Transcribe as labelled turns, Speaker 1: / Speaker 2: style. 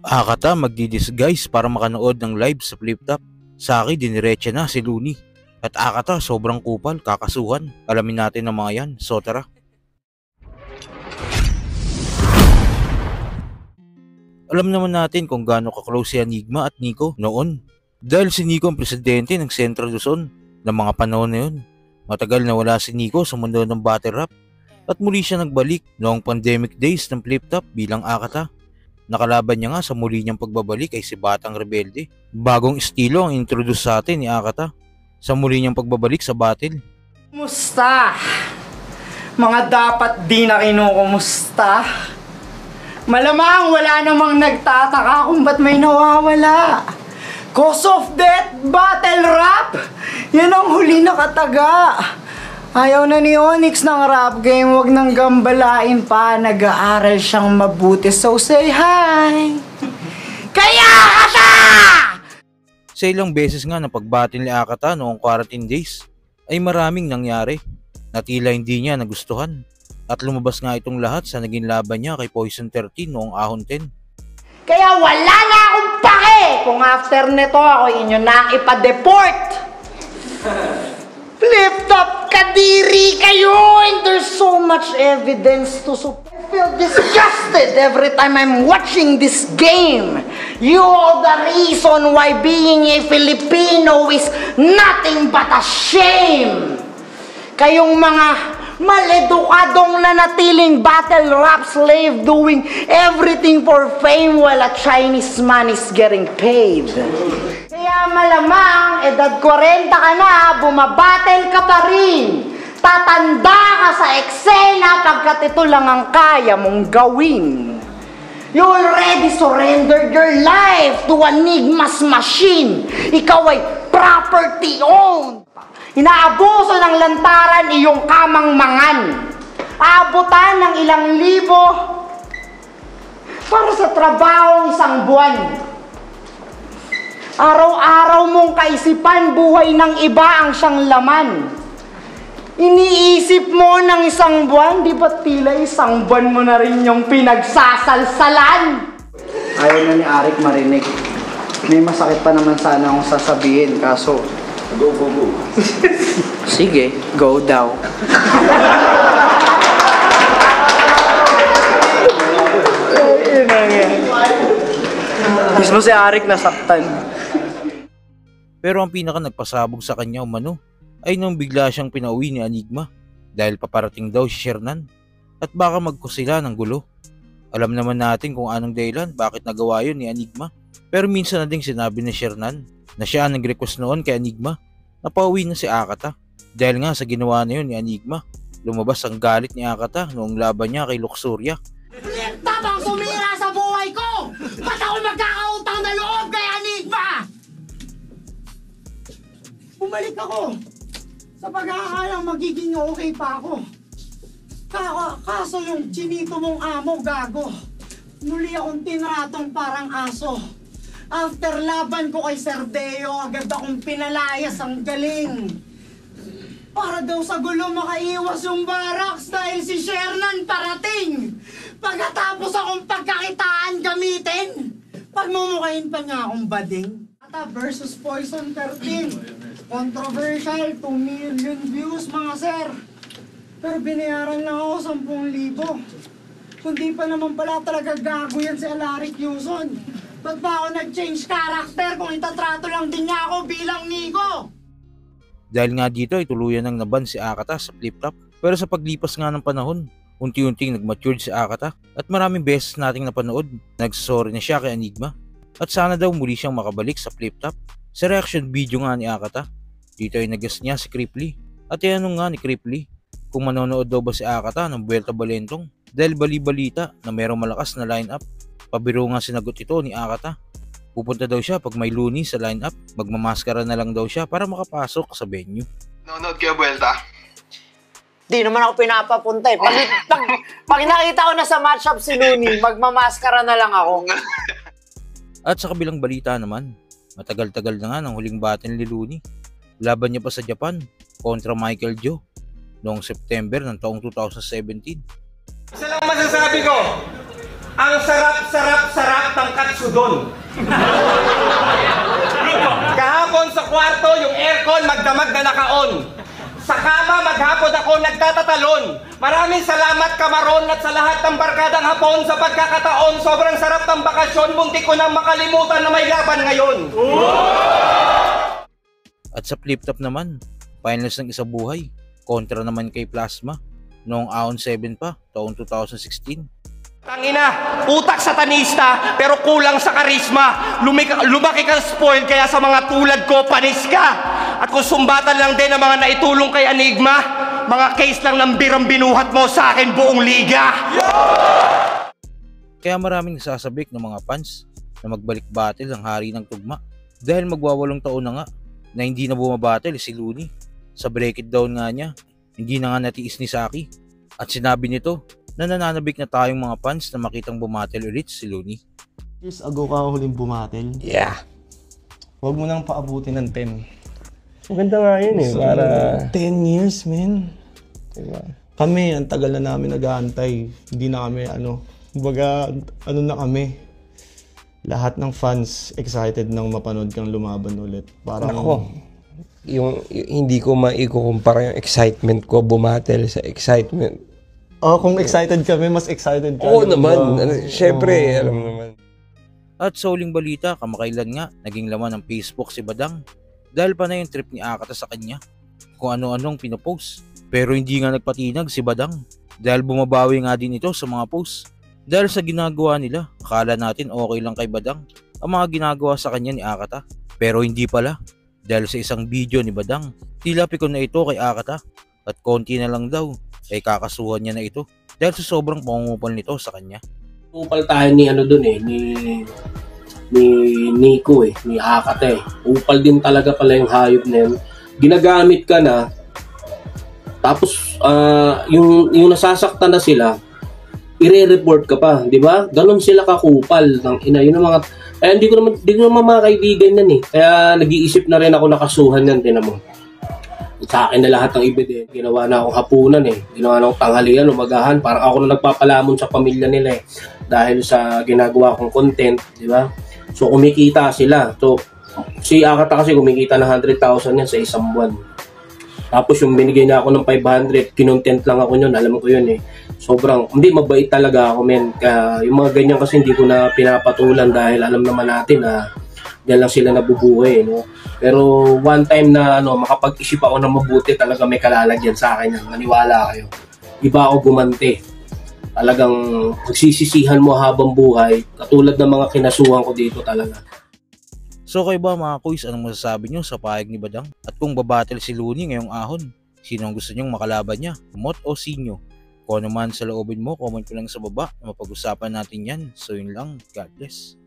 Speaker 1: Akata magdi-disguise para makanood ng live sa Flip Top. Saki diniretsa na si Looney. At Akata sobrang kupal, kakasuhan. Alamin natin ang mga yan, so tara. Alam naman natin kung gaano ka-close si Enigma at Nico noon. Dahil si Nico ang presidente ng Central Luzon ng mga panahon na yun. Matagal na wala si Nico sa mundo ng battle rap. At muli siya nagbalik noong pandemic days ng Flip Top bilang Akata. Nakalaban niya nga sa muli niyang pagbabalik ay si Batang Rebelde. Bagong estilo ang introduce sa atin ni Akata sa muli niyang pagbabalik sa battle.
Speaker 2: Kumusta? Mga dapat di na kinukumusta. Malamang wala namang nagtataka kung ba't may nawawala. Cause of death, battle rap! Yan ang huli na kataga. Ayaw na ni Onyx ng rap game, wag nang gambalain pa. Nag-aaral siyang mabuti, so say hi! Kaya Akata!
Speaker 1: Sa ilang beses nga na pagbattle ni Akata noong quarantine days, ay maraming nangyari na tila hindi niya nagustuhan. At lumabas nga itong lahat sa naging laban niya kay Poison 13 noong Ahon 10.
Speaker 2: Kaya wala na akong pake kung after nito ako inyo na ipa-deport! Flip Top, kadiri kayo! And there's so much evidence to support. I feel disgusted every time I'm watching this game. You are the reason why being a Filipino is nothing but a shame. Kayong mga maledukadong nanatiling battle rap slave doing everything for fame while a Chinese man is getting paid. Kaya malamang, edad 40 ka na, bumabattle ka pa rin. Tatanda ka sa eksena pagkat ito lang ang kaya mong gawin. You already surrendered your life to Enigma's machine. Ikaw ay property owned. Inaabuso ng lantaran iyong kamangmangan. Aabutan ng ilang libo para sa trabahong isang buwan. Araw-araw mong kaisipan, buhay ng iba ang siyang laman. Iniisip mo ng isang buwan, di ba tila isang buwan mo na rin yung pinagsasalsalan? Ayaw na ni Arik marinig. May masakit pa naman sana akong sasabihin, kaso go. Sige, go daw. Mismo si Arik nasaktan.
Speaker 1: Pero ang pinaka nagpasabog sa kanya umano ay nung bigla siyang pinauwi ni Enigma dahil paparating daw si Shernan at baka magkusila ng gulo. Alam naman natin kung anong dahilan bakit nagawa yun ni Enigma. Pero minsan na ding sinabi ni Shernan na siya ang nag-request noon kay Enigma na pauwi na si Akata. Dahil nga sa ginawa na yun ni Enigma, lumabas ang galit ni Akata noong laban niya kay Luxuria.
Speaker 2: Tabang sumira sa buhay ko! Ba't ako magkakautang na loob kay Enigma? Bumalik ako sa pag-aakalang magiging okay pa ako. Kaso yung chinito mong amo, gago. Muli akong tinratong parang aso. After laban ko kay Serdeo, agad akong pinalayas ang galing. Para daw sa gulo makaiwas yung barracks dahil si Shernan parating. Pagkatapos akong pagkakitaan gamitin, pagmumukhain pa niya akong bading. Ata versus Poison 13. Controversial, 2 million views mga sir. Pero binayaran lang ako 10,000. Kundi pa naman pala talaga gago yan si Alaric Yuson. Ba't ba ako nag-change character kung itatrato lang din niya ako bilang Nico?
Speaker 1: Dahil nga dito ay tuluyan ng naban si Akata sa Flip Top. Pero sa paglipas nga ng panahon, unti-unting nag-matured si Akata at maraming beses nating napanood, nagsasorry na siya kay Enigma. At sana daw muli siyang makabalik sa Flip Top. Sa reaction video nga ni Akata, dito ay nag-guest niya si Cripply. At tinanong nga ni Cripply kung manonood daw ba si Akata ng Buelta Balentong dahil bali-balita na mayroong malakas na line-up. Pabiro nga sinagot ito ni Akata. Pupunta daw siya pag may Looney sa line-up, magmamaskara na lang daw siya para makapasok sa venue.
Speaker 3: Nanonood kayo Buelta?
Speaker 2: Di naman ako pinapapunta eh. Pag nakita ko na sa matchup si Looney, magmamaskara na lang ako.
Speaker 1: At sa kabilang balita naman, matagal-tagal na nga ng huling battle ni Looney. Laban niya pa sa Japan kontra Michael Joe noong September ng taong 2017.
Speaker 3: Isa lang masasabi ko, Ang sarap-sarap-sarap ng katsudon. Kahapon sa kwarto, yung aircon magdamag na naka-on. Sa kama, maghapon ako nagtatatalon. Maraming salamat Kamaron at sa lahat ng barkadang hapon sa pagkakataon. Sobrang sarap ng bakasyon, muntik ko nang makalimutan na may laban ngayon.
Speaker 1: At sa flip top naman, finals ng Isa Buhay, kontra naman kay Plasma, noong Aon 7 pa, taong 2016.
Speaker 3: Tangina, utak satanista pero kulang sa karisma. Lumaki kang spoiled kaya sa mga tulad ko panis ka. At kung sumbatan lang din ang mga naitulong kay Enigma, mga case lang ng birang binuhat mo sa akin buong liga.
Speaker 1: Kaya maraming sasabik ng mga fans na magbalik battle ang hari ng tugma. Dahil magwawalong taon na nga na hindi na bumabattle si Looney. Sa break it down nga niya, hindi na nga natiis ni Saki. At sinabi nito na nananabik na tayong mga fans na makitang bumattle ulit si Looney.
Speaker 4: Years ago ka huling bumattle.
Speaker 5: Yeah.
Speaker 4: Huwag mo nang paabutin ng 10.
Speaker 5: Maganda nga yun eh, para...
Speaker 4: 10 years, man.
Speaker 5: Diba?
Speaker 4: Kami, ang tagal na namin nag-aantay. Hindi na kami, kumbaga, na kami. Lahat ng fans excited nang mapanood kang lumaban ulit. Parang...
Speaker 5: Ako, yung hindi ko maikukumpara yung excitement ko bumattle sa excitement.
Speaker 4: kung excited kami, mas excited ka.
Speaker 5: Oo naman. Siyempre, alam mo naman.
Speaker 1: At sa huling balita, kamakailan nga, naging laman ng Facebook si Badang. Dahil pa na yung trip ni Akata sa kanya, kung ano-anong pinopost. Pero hindi nga nagpatinag si Badang, dahil bumabawi nga din ito sa mga post. Dahil sa ginagawa nila, akala natin okay lang kay Badang ang mga ginagawa sa kanya ni Akata. Pero hindi pala, dahil sa isang video ni Badang, tila pikon na ito kay Akata, at konti na lang daw, ay kakasuhan niya na ito, dahil sa sobrang pangungupal nito sa kanya.
Speaker 6: Upal tayo ni ni Nico ni Akata Upal din talaga pala yung hayop na yun. Ginagamit ka na, tapos yung nasasaktan na sila, ire-report ka pa, di ba? Ganon sila kakupal ng ina. Yun ang mga, kaya hindi ko naman mga kaibigan yan eh. Kaya nag-iisip na rin ako nakasuhan yan, din mo. Sa akin na lahat ng ebidensya. Ginawa na akong hapunan Ginawa na akong tanghalian, umagahan. Parang ako na nagpapalamon sa pamilya nila dahil sa ginagawa kong content, di ba? So kumikita sila. So si Akata kasi kumikita ng 100,000 yan sa isang buwan. Tapos yung binigay na ako ng 500, kinontent lang ako yun, alam ko yun Sobrang, hindi mabait talaga ako men. Yung mga ganyan kasi hindi ko na pinapatulan dahil alam naman natin na diyan lang sila nabubuhay Pero one time na makapag-isip ako na mabuti, talaga may kalalagyan sa akin yan. Maniwala kayo. Iba ako gumante. Talagang pagsisisihan mo habang buhay, katulad ng mga kinasuhan ko dito talaga.
Speaker 1: So kayo ba mga kuys, anong masasabi nyo sa pahayag ni Badang? At kung babattle si Looney ngayong ahon, sino ang gusto nyong makalaban niya? Mot o Sinyo? Kung ano man sa loobin mo, comment ko lang sa baba na mapag-usapan natin yan. So yun lang, God bless.